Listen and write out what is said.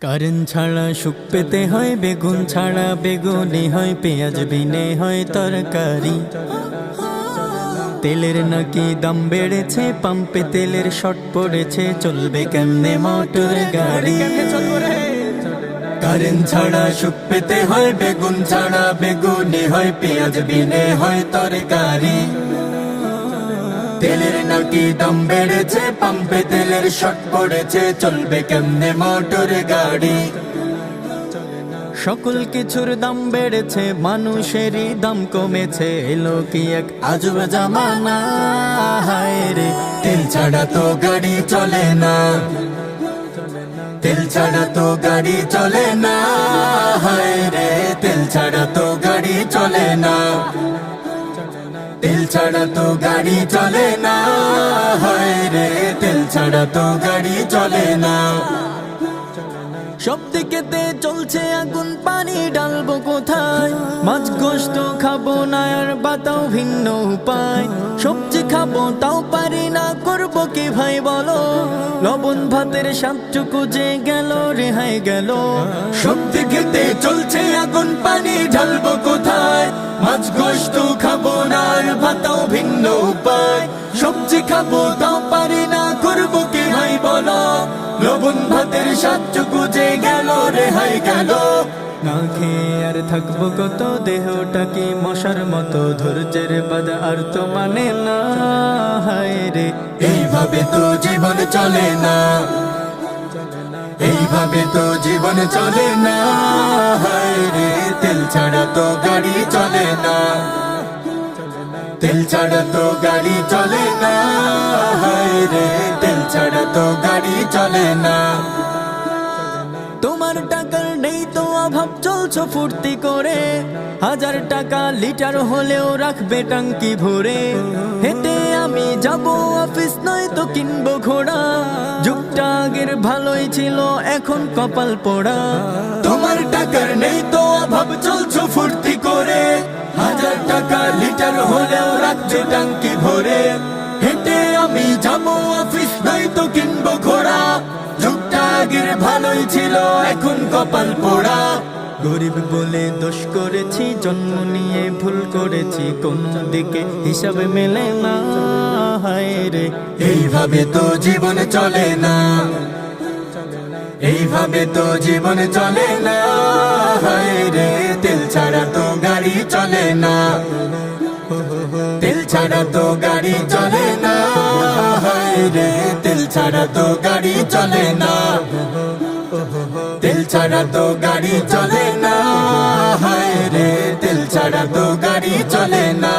Current ছাড়া সুখ পেতে হয়, বেগুন ছাড়া বেগুনি হয়, পেঁয়াজ বিনে হয় তরকারি। তেলের নাকি দাম বেড়েছে, পাম্পে তেলের শর্ট পড়েছে, চলবে কেমনে মোটর গাড়ি। কারেন্ট ছাড়া সুখ পেতে হয়, বেগুন ছাড়া বেগুনি হয়, পেঁয়াজ বিনে হয় তরকারি। তেলের নাকি দাম বেড়েছে, পাম্পে তেলের শর্ট পড়েছে, চলবে কেমনে মোটর গাড়ি। সকল কিছুর দাম বেড়েছে, মানুষেরই দাম কমেছে, এলো কি এক আজব জামানা। হায় রে, তেল ছাড়া তো গাড়ি চলে না, তেল ছাড়া তো গাড়ি চলে না। হায় রে, তেল ছাড়া তো গাড়ি চলে না, তেল ছাড়া তো গাড়ি চলে না। হায় রে, তেল ছাড়া তো গাড়ি চলে না। সব দিকেতে চলছে আগুন, পানি ঢালবো কোথায়? মাছ গোশত খাবো না আর বাতাও ভিন্ন উপায়। সবজি খাবো তাও পারি না, করবো কি ভাই বলো? লবণ ভাতের স্বাদটুকু যে গেল, রেহাই গেল। সব দিকেতে চলছে আগুন, পানি ঢালবো কোথায়? মাছ গোশত খাবো না আর বাতাও ভিন্ন উপায়। সবজি খাবো তাও পারি না, করবো কি ভাই বলো? লবণ ভাতের স্বাদটুকু যে গেল, রেহাই গেল। না খেয়ে আর থাকবো কত, দেহটা কি মশার মতো, ধৈর্যের বাধা আর তো মানে না। হায় রে, এইভাবে তো জীবন চলে না, এইভাবে তো জীবন চলে না। হায় রে, তেল ছাড়া তো গাড়ি চলে না, তেল ছাড়া তো গাড়ি চলে না। হায় রে, তেল ছাড়া তো গাড়ি চলে না। তোমার টাকার নেই তো অভাব, চলছো ফুর্তি করে, 1000 টাকা লিটার হলেও রাখবে টাঙ্কি ভরে। হেঁটে আমি যাবো অফিস, নয় তো কিনবো ঘোড়া। যুগটা আগের ভালোই ছিল, এখন কপাল পোড়া। তোমার টাকার নেই তো অভাব, চলছো ফুর্তি করে, 1000 টাকা লিটার হলেও রাখবে টাঙ্কি ভরে। হেঁটে আমি যাবো অফিস, নয় তো কিনবো ঘোড়া। যুগটা আগের ভালোই ছিল, এখন কপাল পোড়া। গরিব বলে দোষ করেছি, জন্ম নিয়ে ভুল করেছি, কোন দিকে হিসাবে মেলে না। হায় রে, এইভাবে তো জীবন চলে না, এইভাবে তো জীবন চলে না। হায় রে, তেল ছাড়া তো গাড়ি চলে না, তেল ছাড়া তো গাড়ি চলে না। হায় রে, তেল ছাড়া তো গাড়ি চলে না, তেল ছাড়া তো গাড়ি চলে না। হায় রে, তেল ছাড়া তো গাড়ি চলে না।